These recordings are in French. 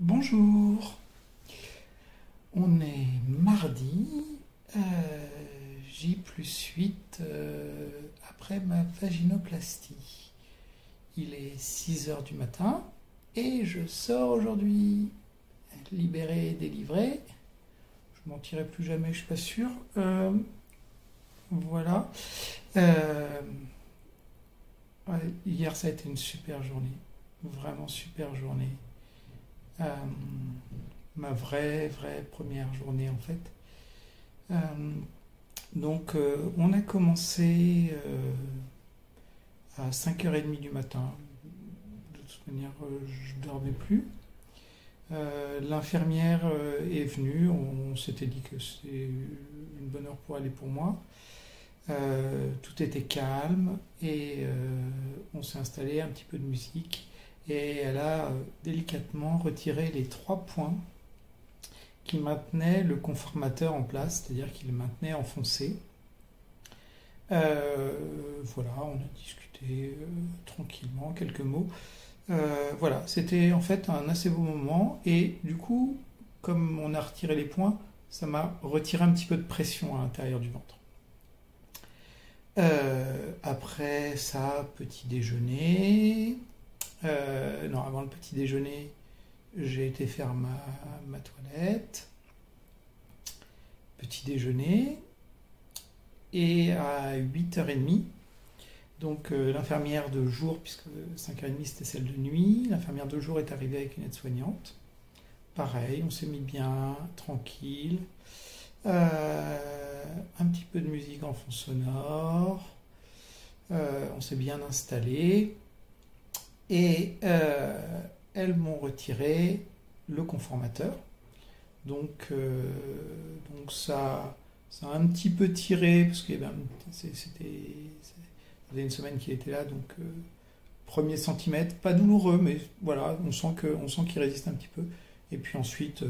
Bonjour, on est mardi, J plus 8 après ma vaginoplastie. Il est 6 heures du matin et je sors aujourd'hui, libéré et délivré. Je mentirai plus jamais, je suis pas sûr. Voilà. Euh, ouais, hier ça a été une super journée, vraiment super journée. Euh, Ma vraie première journée en fait. Euh, on a commencé à 5h30 du matin. De toute manière, je ne dormais plus. L'infirmière est venue, on s'était dit que c'était une bonne heure pour aller pour moi. Tout était calme et on s'est installé, un petit peu de musique et elle a délicatement retiré les 3 points qui maintenait le conformateur en place, c'est-à-dire qu'il le maintenait enfoncé. Voilà, on a discuté tranquillement, quelques mots. Voilà, c'était en fait un assez beau moment et du coup, comme on a retiré les points, ça m'a retiré un petit peu de pression à l'intérieur du ventre. Après ça, petit déjeuner. Non, avant le petit déjeuner, j'ai été faire ma toilette, petit déjeuner, et à 8h30, donc l'infirmière de jour, puisque 5h30 c'était celle de nuit, l'infirmière de jour est arrivée avec une aide-soignante. Pareil, on s'est mis bien, tranquille. Un petit peu de musique en fond sonore. On s'est bien installé. Et elles m'ont retiré le conformateur. Donc ça a un petit peu tiré, parce que ça faisait une semaine qu'il était là, donc premier centimètre, pas douloureux, mais voilà, on sent qu'il résiste un petit peu. Et puis ensuite,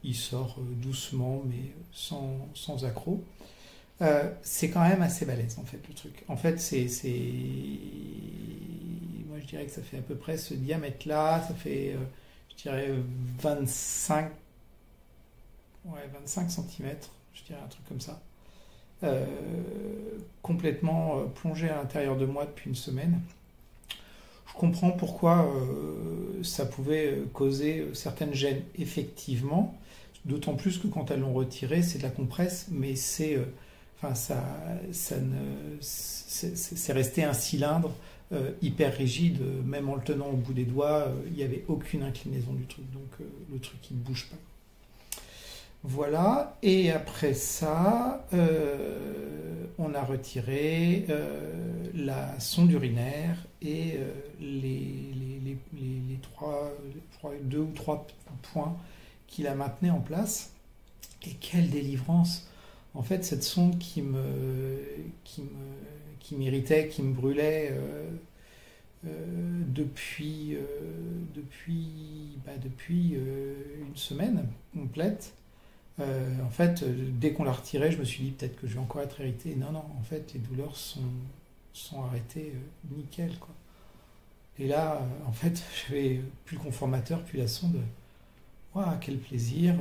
il sort doucement, mais sans accroc. C'est quand même assez balèze en fait le truc. En fait, moi je dirais que ça fait à peu près ce diamètre-là, ça fait, je dirais 25, ouais, 25 cm, je dirais un truc comme ça. Euh, Complètement plongé à l'intérieur de moi depuis une semaine. Je comprends pourquoi ça pouvait causer certaines gênes, effectivement. D'autant plus que quand elles l'ont retiré, c'est de la compresse, mais enfin, c'est resté un cylindre hyper rigide, même en le tenant au bout des doigts, il n'y avait aucune inclinaison du truc, donc le truc il ne bouge pas. Voilà, et après ça, on a retiré la sonde urinaire et les deux ou trois points qui la maintenaient en place. Et quelle délivrance! En fait, cette sonde qui m'irritait, qui me brûlait depuis une semaine complète. En fait, dès qu'on l'a retiré, je me suis dit peut-être que je vais encore être irrité. Non, non, en fait, les douleurs sont arrêtées nickel, quoi. Et là, en fait, j'avais plus le conformateur, plus la sonde. Waouh, quel plaisir!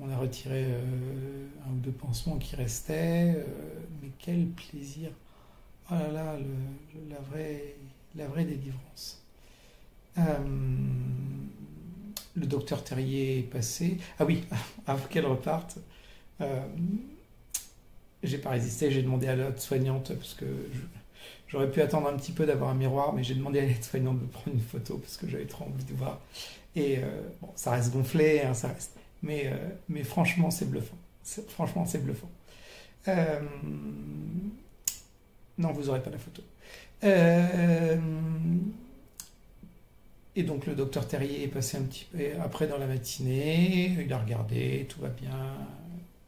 On a retiré un ou deux pansements qui restaient, mais quel plaisir! Oh là là, la vraie délivrance. Euh, le docteur Terrier est passé. Ah oui, avant qu'elle reparte, euh, j'ai pas résisté, j'ai demandé à l'aide-soignante, parce que j'aurais pu attendre un petit peu d'avoir un miroir, mais j'ai demandé à l'aide-soignante de prendre une photo, parce que j'avais trop envie de voir. Et bon, ça reste gonflé, hein, ça reste. Mais franchement, c'est bluffant. Franchement, c'est bluffant. Euh, non, vous n'aurez pas la photo. Euh, et donc le docteur Terrier est passé un petit peu après dans la matinée, il a regardé, tout va bien,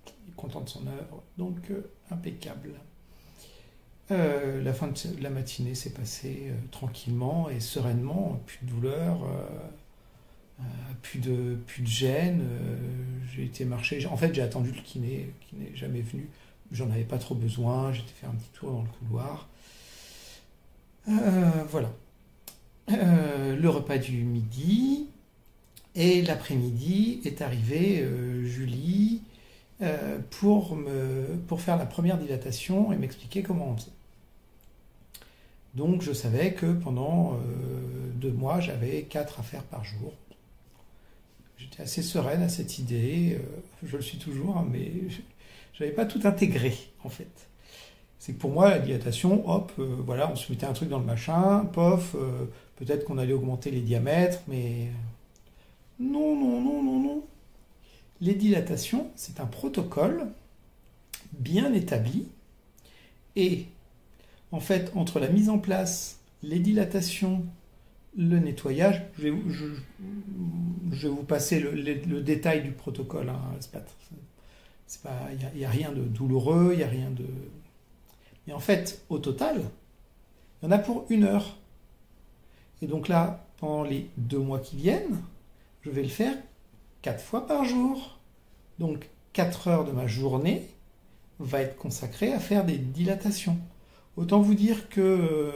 il est content de son œuvre, donc impeccable. La fin de la matinée s'est passée tranquillement et sereinement, plus de douleur, plus de gêne. J'ai été marcher. En fait, j'ai attendu le kiné, qui n'est jamais venu. J'en avais pas trop besoin. J'étais fait un petit tour dans le couloir. Voilà. Le repas du midi. Et l'après-midi est arrivée Julie pour faire la première dilatation et m'expliquer comment on faisait. Donc je savais que pendant 2 mois, j'avais 4 à faire par jour. J'étais assez sereine à cette idée, je le suis toujours, hein, mais je n'avais pas tout intégré en fait. C'est que pour moi, la dilatation, hop, voilà, on se mettait un truc dans le machin, pof, peut-être qu'on allait augmenter les diamètres, mais non, non, non, non, non. Les dilatations, c'est un protocole bien établi et en fait, entre la mise en place, les dilatations, le nettoyage, je vais vous passer le détail du protocole. Hein, il n'y a rien de douloureux, il n'y a rien de... Mais en fait, au total, il y en a pour 1 heure. Et donc là, pendant les 2 mois qui viennent, je vais le faire 4 fois par jour. Donc 4 heures de ma journée va être consacrée à faire des dilatations. Autant vous dire que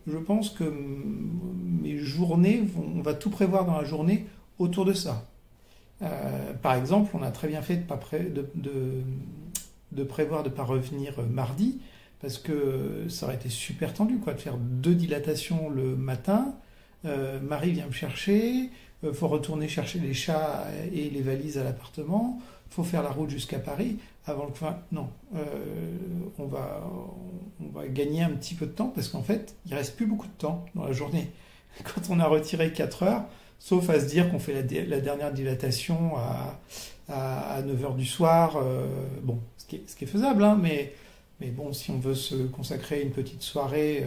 je pense que mes journées, on va tout prévoir dans la journée autour de ça. Par exemple, on a très bien fait de prévoir de ne pas revenir mardi, parce que ça aurait été super tendu quoi, de faire 2 dilatations le matin. Marie vient me chercher, faut retourner chercher les chats et les valises à l'appartement, faut faire la route jusqu'à Paris. Non, on va gagner un petit peu de temps parce qu'en fait, il reste plus beaucoup de temps dans la journée. Quand on a retiré 4 heures, sauf à se dire qu'on fait la dernière dilatation à 9 heures du soir, bon, ce qui est faisable, hein, mais bon, si on veut se consacrer une petite soirée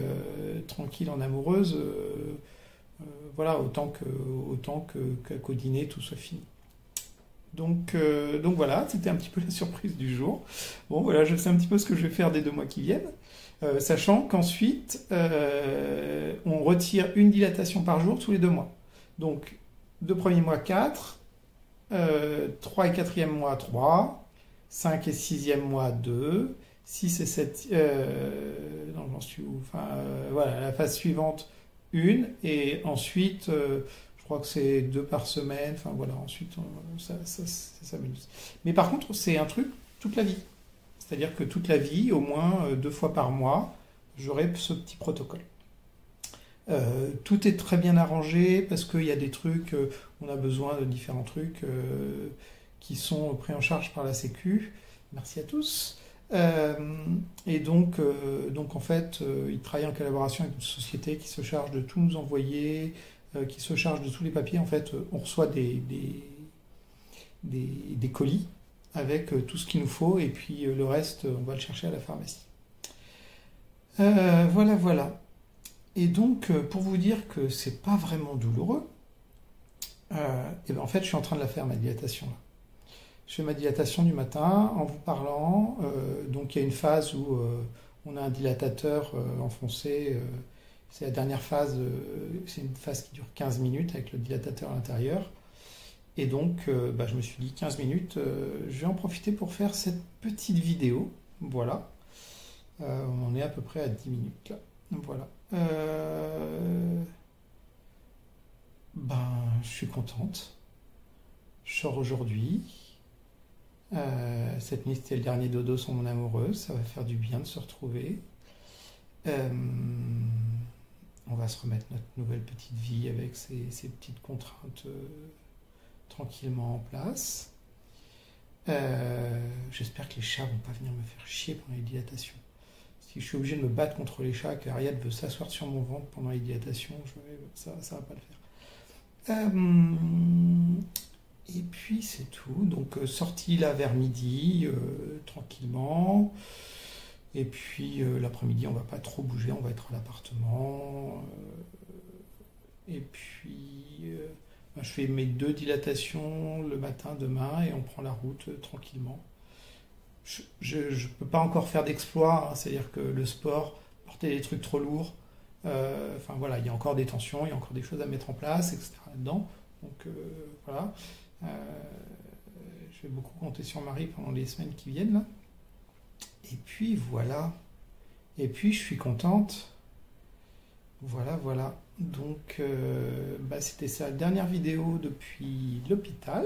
tranquille en amoureuse, voilà, autant qu'au dîner tout soit fini. Donc voilà, c'était un petit peu la surprise du jour. Bon voilà, je sais un petit peu ce que je vais faire des 2 mois qui viennent, sachant qu'ensuite on retire une dilatation par jour tous les 2 mois. Donc 2 premiers mois 4, 3 et 4e mois 3, 5 et 6e mois 2, 6 et 7... non, j'en suis où? Enfin, voilà, la phase suivante 1, et ensuite... je crois que c'est 2 par semaine, enfin voilà, ensuite ça s'amuse. Mais par contre, c'est un truc toute la vie. C'est-à-dire que toute la vie, au moins 2 fois par mois, j'aurai ce petit protocole. Tout est très bien arrangé parce qu'il y a des trucs, on a besoin de différents trucs qui sont pris en charge par la Sécu. Merci à tous. Et donc en fait, ils travaillent en collaboration avec une société qui se charge de tout nous envoyer, qui se charge de tous les papiers. En fait, on reçoit des colis avec tout ce qu'il nous faut, et puis le reste, on va le chercher à la pharmacie. Voilà. Et donc, pour vous dire que c'est pas vraiment douloureux, et ben en fait, je suis en train de la faire, ma dilatation là. Je fais ma dilatation du matin en vous parlant. Donc, il y a une phase où on a un dilatateur enfoncé. C'est la dernière phase, c'est une phase qui dure 15 minutes avec le dilatateur à l'intérieur. Et donc, je me suis dit 15 minutes, je vais en profiter pour faire cette petite vidéo. Voilà. On en est à peu près à 10 minutes là. Voilà. Je suis contente. Je sors aujourd'hui. Cette nuit, c'était le dernier dodo sans mon amoureuse. Ça va faire du bien de se retrouver. On va se remettre notre nouvelle petite vie avec ces petites contraintes tranquillement en place. J'espère que les chats vont pas venir me faire chier pendant les dilatations. Si je suis obligé de me battre contre les chats, qu'Ariad veut s'asseoir sur mon ventre pendant les dilatations, ça va pas le faire. Et puis c'est tout. Donc sortie là vers midi, tranquillement. Et puis l'après-midi, on va pas trop bouger, on va être à l'appartement. Et puis je fais mes 2 dilatations le matin, demain, et on prend la route tranquillement. Je ne peux pas encore faire d'exploit, hein, c'est-à-dire que le sport, porter des trucs trop lourds, enfin voilà, il y a encore des tensions, il y a encore des choses à mettre en place, etc. là-dedans. Donc voilà. Je vais beaucoup compter sur Marie pendant les semaines qui viennent là. Et puis voilà. Et puis je suis contente Voilà, voilà. Donc, c'était sa dernière vidéo depuis l'hôpital.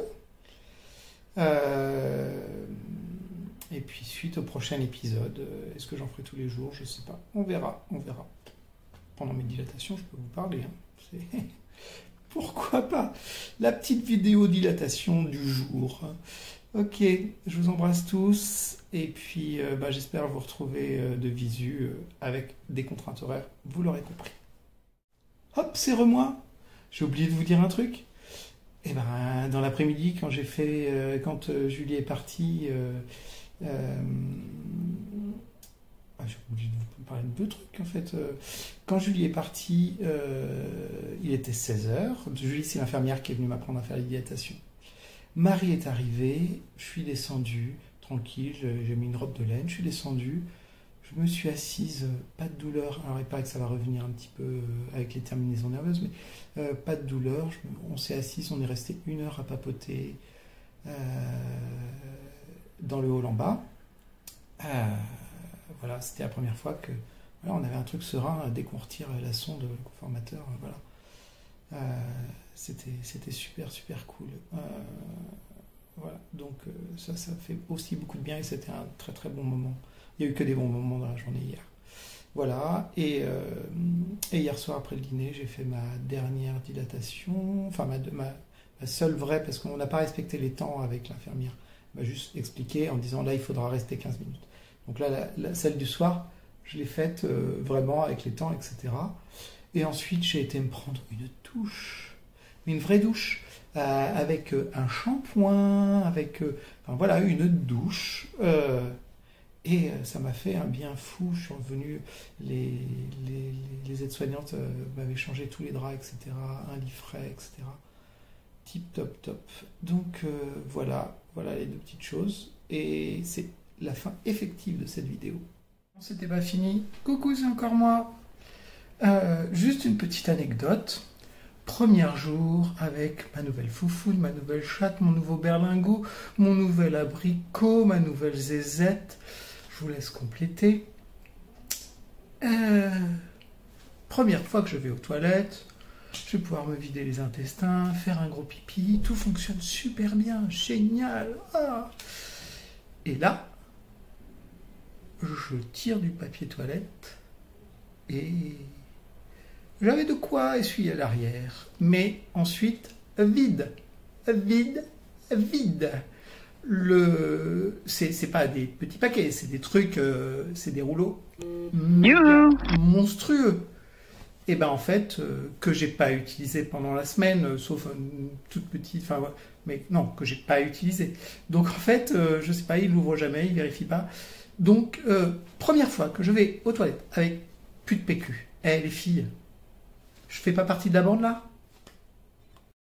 Et puis, suite au prochain épisode, est-ce que j'en ferai tous les jours? Je sais pas. On verra, on verra. Pendant mes dilatations, je peux vous parler. Hein. Pourquoi pas? La petite vidéo dilatation du jour. Ok, je vous embrasse tous. Et puis, j'espère vous retrouver de visu avec des contraintes horaires. Vous l'aurez compris. Hop, c'est re-moi. J'ai oublié de vous dire un truc. Et dans l'après-midi, quand Julie est partie, j'ai oublié de vous parler de deux trucs en fait. Quand Julie est partie, il était 16h. Julie, c'est l'infirmière qui est venue m'apprendre à faire la dilatation. Marie est arrivée, je suis descendue, tranquille, j'ai mis une robe de laine, je suis descendue. Je me suis assise, pas de douleur. Alors, il paraît que ça va revenir un petit peu avec les terminaisons nerveuses, mais pas de douleur. On s'est assis, on est resté 1 heure à papoter dans le hall en bas. Voilà, c'était la première fois que on avait un truc serein dès qu'on retire la sonde, le conformateur. Voilà. C'était super, super cool. Voilà, donc ça fait aussi beaucoup de bien et c'était un très, très bon moment. Il n'y a eu que des bons moments dans la journée hier. Voilà, et hier soir après le dîner, j'ai fait ma dernière dilatation, enfin ma seule vraie, parce qu'on n'a pas respecté les temps avec l'infirmière. Elle m'a juste expliqué en disant là, il faudra rester 15 minutes. Donc là, celle du soir, je l'ai faite vraiment avec les temps, etc. Et ensuite, j'ai été me prendre une douche, une vraie douche, avec un shampoing, avec voilà, une douche. Et ça m'a fait un bien fou. Je suis revenu, les aides-soignantes m'avaient changé tous les draps, etc. Un lit frais, etc. Tip, top, top. Donc voilà les deux petites choses. Et c'est la fin effective de cette vidéo. C'était pas fini. Coucou, c'est encore moi. Juste une petite anecdote. Premier jour avec ma nouvelle foufoune, ma nouvelle chatte, mon nouveau berlingot, mon nouvel abricot, ma nouvelle zézette. Je vous laisse compléter. Première fois que je vais aux toilettes, je vais pouvoir me vider les intestins, faire un gros pipi. Tout fonctionne super bien, génial. Ah. Et là, je tire du papier toilette et j'avais de quoi essuyer à l'arrière. Mais ensuite, vide. C'est pas des petits paquets, c'est des trucs, c'est des rouleaux monstrueux. Et en fait, que j'ai pas utilisé pendant la semaine, sauf une toute petite, mais non, que j'ai pas utilisé. Donc en fait, je sais pas, il l'ouvre jamais, il vérifie pas. Donc, première fois que je vais aux toilettes avec plus de PQ. Les filles, je fais pas partie de la bande là?